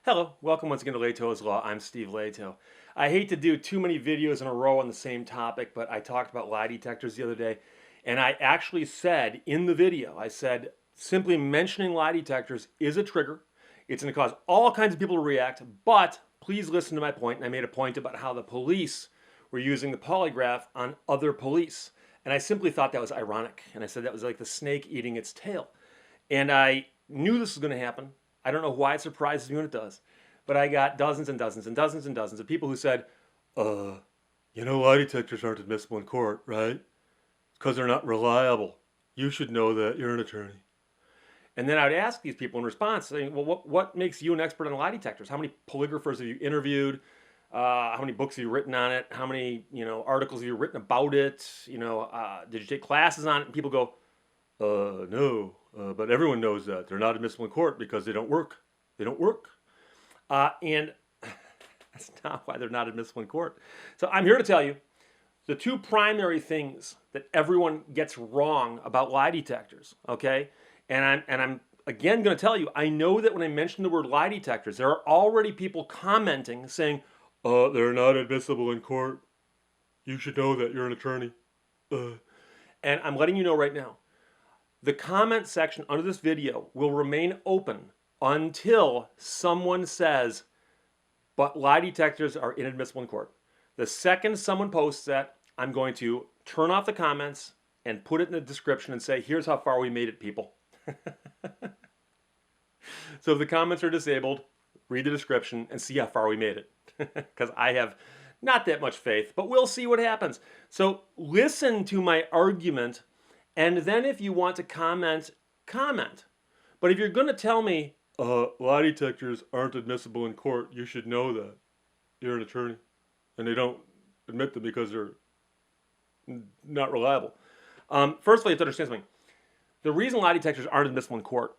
Hello, welcome once again to Leto's Law. I'm Steve Leto. I hate to do too many videos in a row on the same topic, but I talked about lie detectors the other day, and I actually said in the video, I said simply mentioning lie detectors is a trigger. It's going to cause all kinds of people to react, but please listen to my point. And I made a point about how the police were using the polygraph on other police. And I simply thought that was ironic. And I said that was like the snake eating its tail. And I knew this was going to happen. I don't know why it surprises me when it does, but I got dozens and dozens and dozens and dozens of people who said, uh, lie detectors aren't admissible in court, right? It's because they're not reliable. You should know that. You're an attorney. And then I would ask these people in response, saying, well, what makes you an expert on lie detectors? How many polygraphers have you interviewed? How many books have you written on it? How many, articles have you written about it? Did you take classes on it? And people go, no, but everyone knows that they're not admissible in court because they don't work. They don't work. And that's not why they're not admissible in court. So I'm here to tell you the two primary things that everyone gets wrong about lie detectors, okay? And I'm again going to tell you, I know that when I mention the word lie detectors, there are already people commenting saying, they're not admissible in court. You should know that. You're an attorney. And I'm letting you know right now, the comment section under this video will remain open until someone says, but lie detectors are inadmissible in court. The second someone posts that, I'm going to turn off the comments and put it in the description and say, here's how far we made it, people. So if the comments are disabled, read the description and see how far we made it. Because I have not that much faith, but we'll see what happens. So listen to my argument, and then if you want to comment, comment. But if you're going to tell me, lie detectors aren't admissible in court, you should know that. You're an attorney. And they don't admit them because they're not reliable. First of all, you have to understand something. The reason lie detectors aren't admissible in court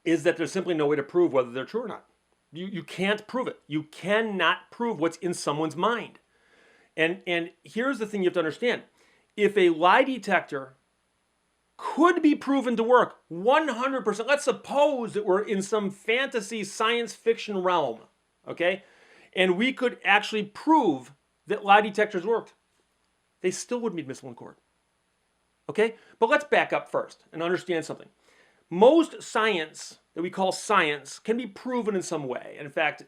is that there's simply no way to prove whether they're true or not. You can't prove it. You cannot prove what's in someone's mind. And here's the thing you have to understand. If a lie detector could be proven to work 100%, let's suppose that we're in some fantasy science fiction realm, okay? And we could actually prove that lie detectors worked. They still wouldn't be admissible in court. Okay? But let's back up first and understand something. Most science that we call science can be proven in some way. And in fact,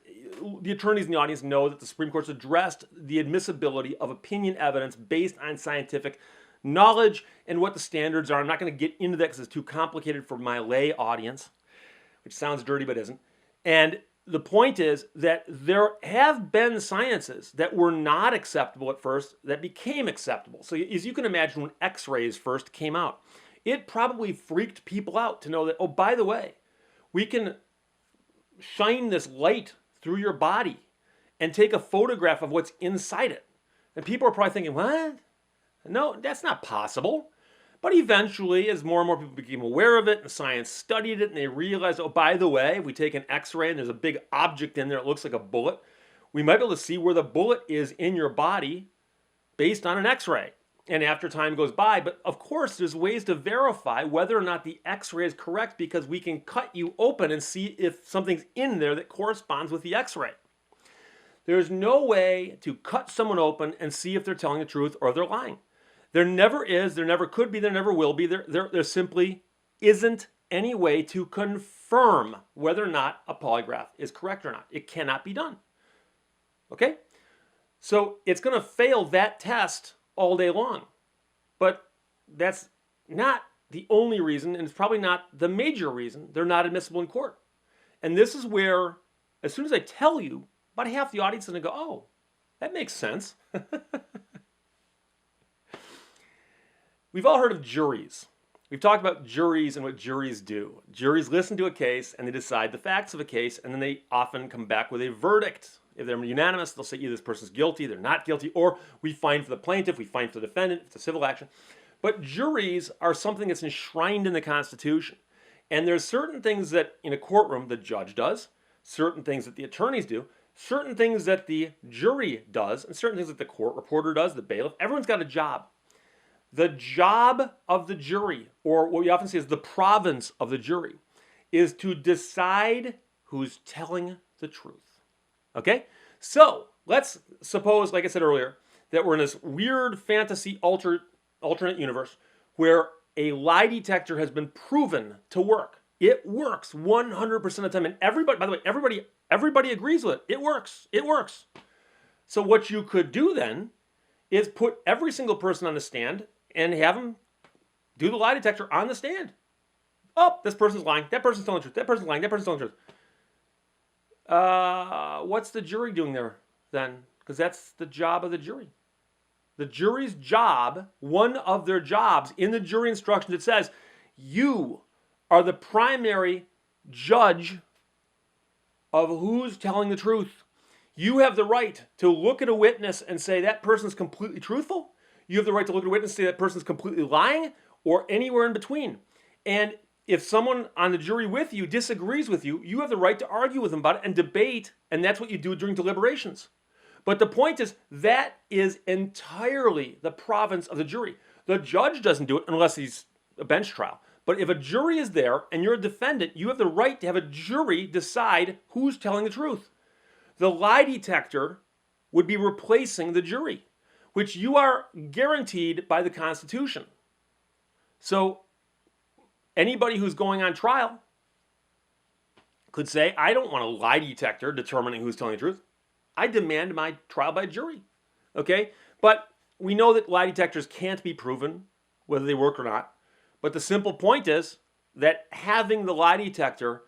the attorneys in the audience know that the Supreme Court's addressed the admissibility of opinion evidence based on scientific knowledge and what the standards are. I'm not going to get into that because it's too complicated for my lay audience, which sounds dirty but isn't. And the point is that there have been sciences that were not acceptable at first that became acceptable. So as you can imagine, when x-rays first came out, it probably freaked people out to know that, oh, by the way, we can shine this light through your body and take a photograph of what's inside it. And people are probably thinking, what? No, that's not possible. But eventually, as more and more people became aware of it and science studied it and they realized, oh, by the way, if we take an x-ray and there's a big object in there, it looks like a bullet, we might be able to see where the bullet is in your body based on an x-ray. And after time goes by, but of course, there's ways to verify whether or not the x-ray is correct because we can cut you open and see if something's in there that corresponds with the x-ray. There's no way to cut someone open and see if they're telling the truth or they're lying. There never is, there never could be, there never will be. There simply isn't any way to confirm whether or not a polygraph is correct or not. It cannot be done. Okay? So it's going to fail that test all day long. But that's not the only reason, and it's probably not the major reason they're not admissible in court. And this is where, as soon as I tell you, about half the audience is going to go, oh, that makes sense. We've all heard of juries. We've talked about juries and what juries do. Juries listen to a case and they decide the facts of a case, and then they often come back with a verdict. If they're unanimous, they'll say either this person's guilty, they're not guilty, or we find for the plaintiff, we find for the defendant, if it's a civil action. But juries are something that's enshrined in the Constitution. And there's certain things that in a courtroom the judge does, certain things that the attorneys do, certain things that the jury does, and certain things that the court reporter does, the bailiff. Everyone's got a job. The job of the jury, or what we often say is the province of the jury, is to decide who's telling the truth. Okay? So let's suppose, like I said earlier, that we're in this weird fantasy alternate universe where a lie detector has been proven to work. It works 100% of the time. And everybody, by the way, everybody agrees with it. It works. It works. So what you could do then is put every single person on the stand and have them do the lie detector on the stand. Oh, this person's lying. That person's telling the truth. That person's lying. That person's telling the truth. What's the jury doing there then? Because that's the job of the jury. The jury's job, one of their jobs in the jury instructions, it says, you are the primary judge of who's telling the truth. You have the right to look at a witness and say that person's completely truthful. You have the right to look at a witness and say that person's completely lying, or anywhere in between. And if someone on the jury with you disagrees with you, you have the right to argue with them about it and debate, and that's what you do during deliberations. But the point is, that is entirely the province of the jury. The judge doesn't do it unless he's a bench trial. But if a jury is there and you're a defendant, you have the right to have a jury decide who's telling the truth. The lie detector would be replacing the jury, which you are guaranteed by the Constitution. So anybody who's going on trial could say, I don't want a lie detector determining who's telling the truth. I demand my trial by jury. Okay? But we know that lie detectors can't be proven, whether they work or not. But the simple point is that having the lie detector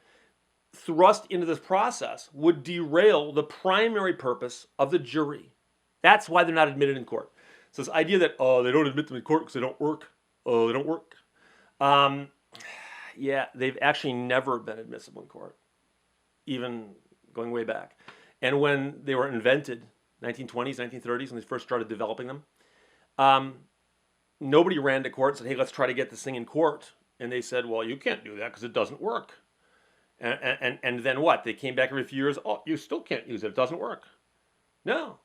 thrust into this process would derail the primary purpose of the jury. That's why they're not admitted in court. So this idea that, they don't admit them in court because they don't work. They don't work. Yeah, they've actually never been admissible in court, even going way back. And when they were invented, 1920s, 1930s, when they first started developing them, nobody ran to court and said, hey, let's try to get this thing in court. And they said, well, you can't do that because it doesn't work. And then what? They came back every few years, oh, you still can't use it. It doesn't work. No,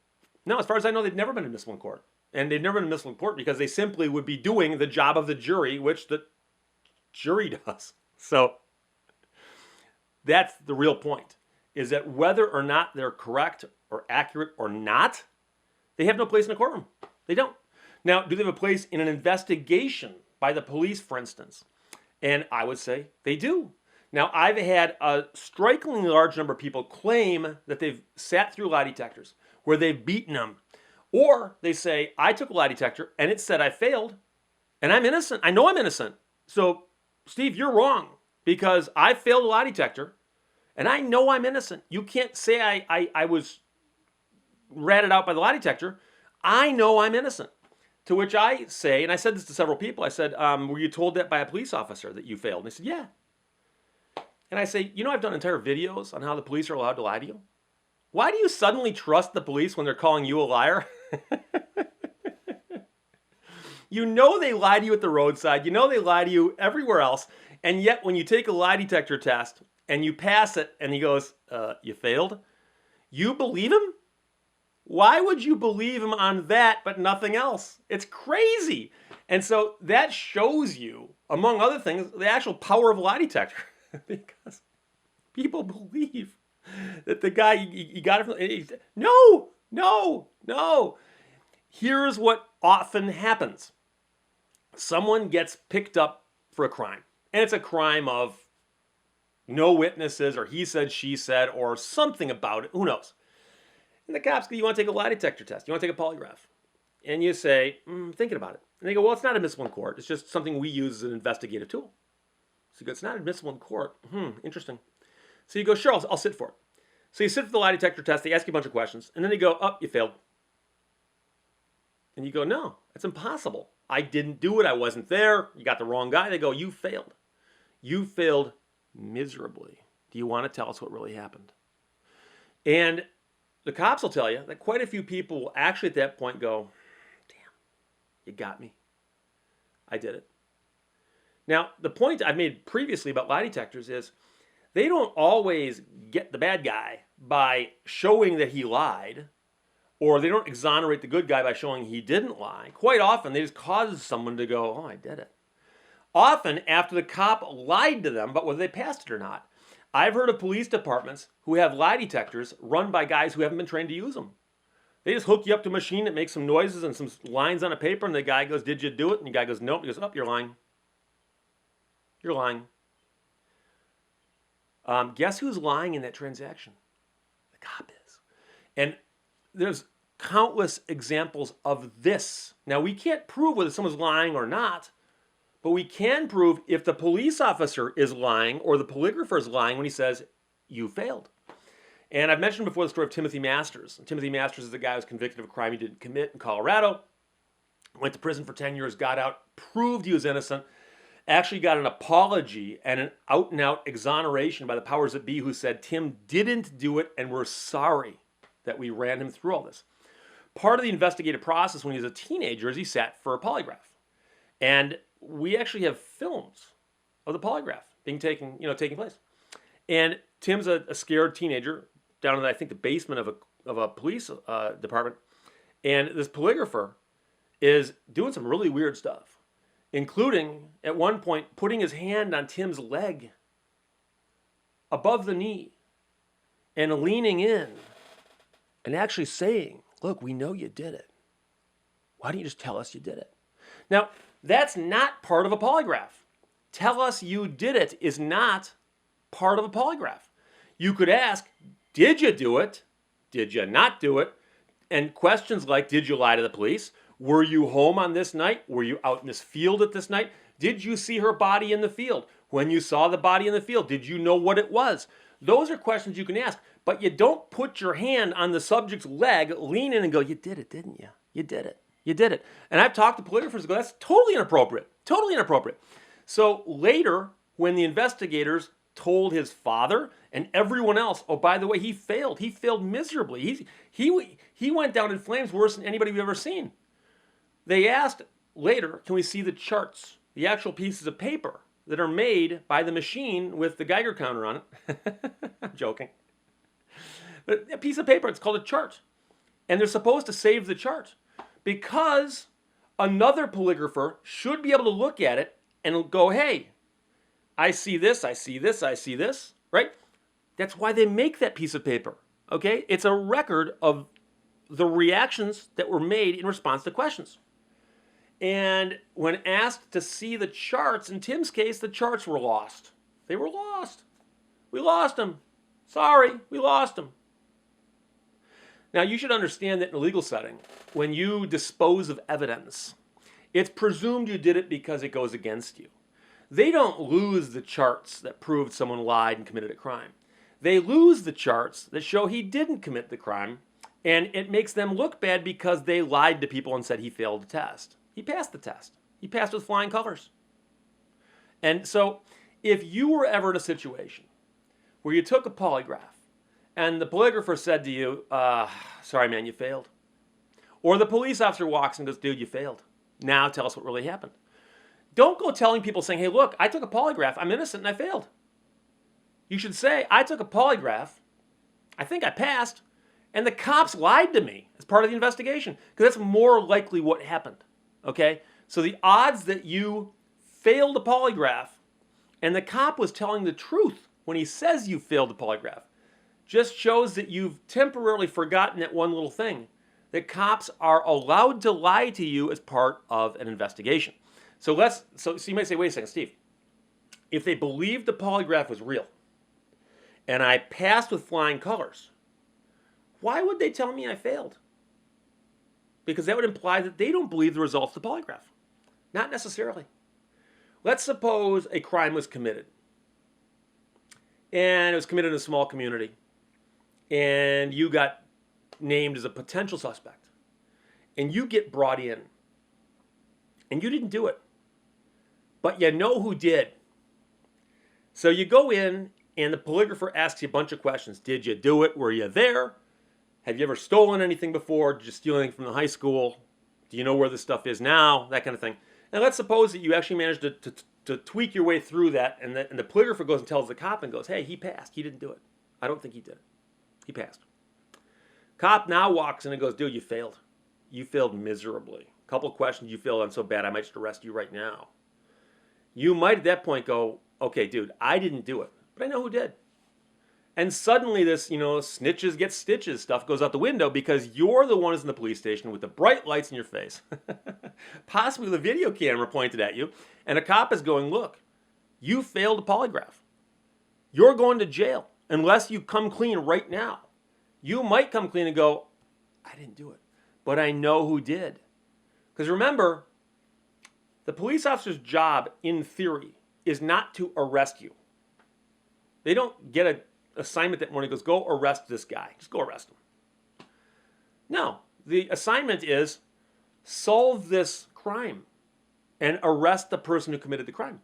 as far as I know, they've never been admissible in court. And they've never been admissible in court because they simply would be doing the job of the jury, which the jury does. So that's the real point, is that whether or not they're correct or accurate or not, they have no place in a courtroom. They don't. Now, do they have a place in an investigation by the police, for instance? And I would say they do. Now, I've had a strikingly large number of people claim that they've sat through lie detectors where they've beaten them. Or they say, I took a lie detector and it said I failed and I'm innocent. I know I'm innocent. So, Steve, you're wrong because I failed a lie detector and I know I'm innocent. You can't say I was ratted out by the lie detector. I know I'm innocent. To which I say, and I said this to several people, I said, were you told that by a police officer that you failed? And they said, yeah. And I say, I've done entire videos on how the police are allowed to lie to you. Why do you suddenly trust the police when they're calling you a liar? You know they lie to you at the roadside. You know they lie to you everywhere else. And yet when you take a lie detector test and you pass it and he goes, you failed, you believe him? Why would you believe him on that but nothing else? It's crazy. And so that shows you, among other things, the actual power of a lie detector. Because people believe that the guy, he got it from, no. Here's what often happens. Someone gets picked up for a crime. And it's a crime of no witnesses or he said, she said, or something about it. Who knows? And the cops go, you want to take a lie detector test? You want to take a polygraph? And you say, thinking about it. And they go, well, it's not admissible in court. It's just something we use as an investigative tool. So you go, it's not admissible in court. Interesting. So you go, sure, I'll sit for it. So you sit for the lie detector test. They ask you a bunch of questions. And then they go, oh, you failed. And you go, no, that's impossible. I didn't do it. I wasn't there. You got the wrong guy. They go, you failed. You failed miserably. Do you want to tell us what really happened? And the cops will tell you that quite a few people will actually at that point go, damn, you got me. I did it. Now, the point I've made previously about lie detectors is they don't always get the bad guy by showing that he lied, or they don't exonerate the good guy by showing he didn't lie. Quite often, they just cause someone to go, oh, I did it. Often, after the cop lied to them, but whether they passed it or not. I've heard of police departments who have lie detectors run by guys who haven't been trained to use them. They just hook you up to a machine that makes some noises and some lines on a paper, and the guy goes, "Did you do it?" And the guy goes, "Nope." He goes, "Oh, you're lying. You're lying." Guess who's lying in that transaction? The cop is. And there's countless examples of this. Now, we can't prove whether someone's lying or not, but we can prove if the police officer is lying or the polygrapher is lying when he says, "You failed." And I've mentioned before the story of Timothy Masters. And Timothy Masters is the guy who was convicted of a crime he didn't commit in Colorado. Went to prison for 10 years, got out, proved he was innocent, actually got an apology and an out-and-out exoneration by the powers that be who said Tim didn't do it and we're sorry that we ran him through all this. Part of the investigative process when he was a teenager is he sat for a polygraph. And we actually have films of the polygraph taking place. And Tim's a scared teenager down in, I think, the basement of a police department. And this polygrapher is doing some really weird stuff, including, at one point, putting his hand on Tim's leg above the knee and leaning in and actually saying, "Look, we know you did it. Why don't you just tell us you did it?" Now, that's not part of a polygraph. "Tell us you did it" is not part of a polygraph. You could ask, "Did you do it? Did you not do it?" And questions like, "Did you lie to the police? Were you home on this night? Were you out in this field at this night? Did you see her body in the field? When you saw the body in the field, did you know what it was?" Those are questions you can ask, but you don't put your hand on the subject's leg, lean in and go, "You did it, didn't you? You did it. You did it." And I've talked to polygraphers who go, "That's totally inappropriate. Totally inappropriate." So later, when the investigators told his father and everyone else, "Oh, by the way, he failed. He failed miserably. He went down in flames worse than anybody we've ever seen." They asked later, "Can we see the charts, the actual pieces of paper that are made by the machine with the Geiger counter on it?" I'm joking. But a piece of paper, it's called a chart. And they're supposed to save the chart because another polygrapher should be able to look at it and go, "Hey, I see this, I see this, I see this," right? That's why they make that piece of paper, okay? It's a record of the reactions that were made in response to questions. And when asked to see the charts, in Tim's case, the charts were lost. They were lost. "We lost them. Sorry, we lost them." Now, you should understand that in a legal setting, when you dispose of evidence, it's presumed you did it because it goes against you. They don't lose the charts that proved someone lied and committed a crime. They lose the charts that show he didn't commit the crime, and it makes them look bad because they lied to people and said he failed the test. He passed the test. He passed with flying colors. And so, if you were ever in a situation where you took a polygraph and the polygrapher said to you, "Sorry, man, you failed," or the police officer walks and goes, "Dude, you failed. Now tell us what really happened." Don't go telling people saying, "Hey, look, I took a polygraph. I'm innocent and I failed." You should say, "I took a polygraph. I think I passed. And the cops lied to me as part of the investigation." Because that's more likely what happened. Okay? So the odds that you failed a polygraph and the cop was telling the truth when he says you failed the polygraph just shows that you've temporarily forgotten that one little thing. That cops are allowed to lie to you as part of an investigation. So you might say, "Wait a second, Steve. If they believed the polygraph was real and I passed with flying colors, why would they tell me I failed?" Because that would imply that they don't believe the results of the polygraph. Not necessarily. Let's suppose a crime was committed. And it was committed in a small community. And you got named as a potential suspect. And you get brought in. And you didn't do it. But you know who did. So you go in and the polygrapher asks you a bunch of questions. "Did you do it? Were you there? Have you ever stolen anything before? Did you steal anything from the high school? Do you know where this stuff is now?" That kind of thing. And let's suppose that you actually managed to tweak your way through that, and the polygrapher goes and tells the cop and goes, "Hey, he passed. He didn't do it. I don't think he did it. He passed." Cop now walks in and goes, "Dude, you failed. You failed miserably. A couple questions you failed on so bad I might just arrest you right now." You might at that point go, "Okay, dude, I didn't do it, but I know who did. And suddenly this, snitches get stitches stuff goes out the window because you're the one who's in the police station with the bright lights in your face. Possibly the video camera pointed at you. And a cop is going, look, you failed a polygraph. You're going to jail unless you come clean right now. You might come clean and go, I didn't do it, but I know who did. Because remember, the police officer's job, in theory, is not to arrest you. They don't get an assignment that morning goes, go arrest this guy. Just go arrest him. No, the assignment is solve this crime and arrest the person who committed the crime.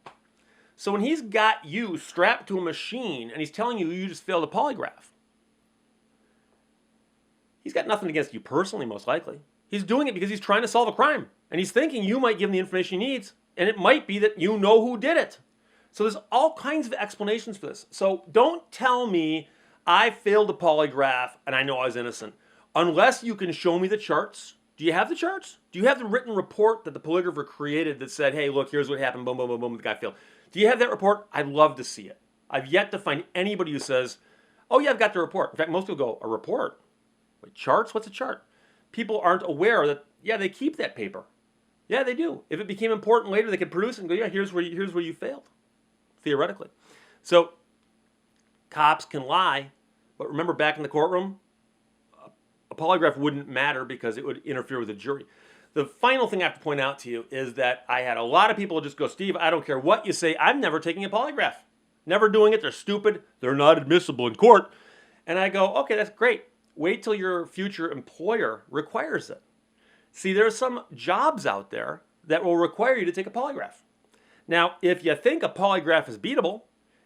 So when he's got you strapped to a machine and he's telling you just failed a polygraph, he's got nothing against you personally, most likely. He's doing it because he's trying to solve a crime. And he's thinking you might give him the information he needs, and it might be that you know who did it. So there's all kinds of explanations for this. So don't tell me I failed a polygraph and I know I was innocent. Unless you can show me the charts. Do you have the charts? Do you have the written report that the polygrapher created that said, hey, look, here's what happened, boom, boom, boom, boom, the guy failed? Do you have that report? I'd love to see it. I've yet to find anybody who says, oh yeah, I've got the report. In fact, most people go, a report? Wait, charts? What's a chart? People aren't aware that, yeah, they keep that paper. Yeah, they do. If it became important later, they could produce it and go, yeah, here's where you failed, theoretically. So cops can lie, but remember back in the courtroom, a polygraph wouldn't matter because it would interfere with the jury. The final thing I have to point out to you is that I had a lot of people just go, Steve, I don't care what you say. I'm never taking a polygraph. Never doing it. They're stupid. They're not admissible in court. And I go, okay, that's great. Wait till your future employer requires it. See, there are some jobs out there that will require you to take a polygraph. Now, if you think a polygraph is beatable,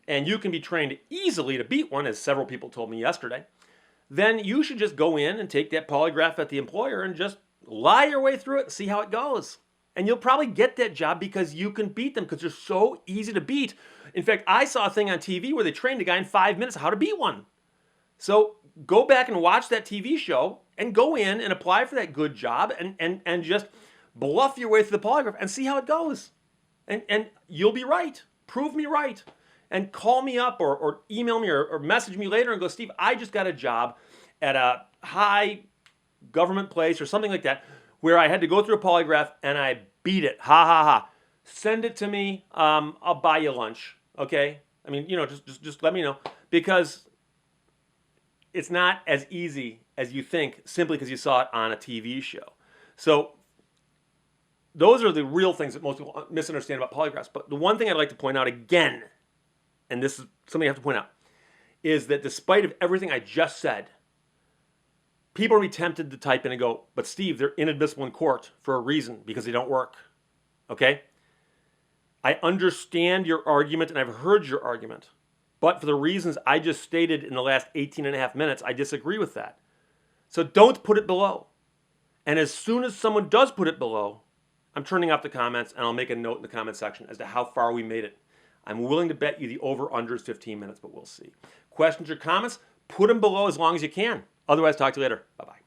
and you can be trained easily to beat one, as several people told me yesterday, then you should just go in and take that polygraph at the employer and just lie your way through it and see how it goes. And you'll probably get that job because you can beat them because they're so easy to beat. In fact, I saw a thing on TV where they trained a guy in 5 minutes how to beat one. So go back and watch that TV show and go in and apply for that good job and just bluff your way through the polygraph and see how it goes. And you'll be right. Prove me right. And call me up or email me or message me later and go, Steve, I just got a job at a high government place or something like that where I had to go through a polygraph and I beat it. Ha ha ha. Send it to me. I'll buy you lunch. Okay? I mean, just let me know because it's not as easy as you think simply because you saw it on a TV show. So those are the real things that most people misunderstand about polygraphs. But the one thing I'd like to point out again, and this is something I have to point out, is that despite of everything I just said, people are going to be tempted to type in and go, but Steve, they're inadmissible in court for a reason because they don't work. Okay? I understand your argument and I've heard your argument. But for the reasons I just stated in the last 18 and a half minutes, I disagree with that. So don't put it below. And as soon as someone does put it below, I'm turning off the comments and I'll make a note in the comment section as to how far we made it. I'm willing to bet you the over-under is 15 minutes, but we'll see. Questions or comments? Put them below as long as you can. Otherwise, talk to you later. Bye-bye.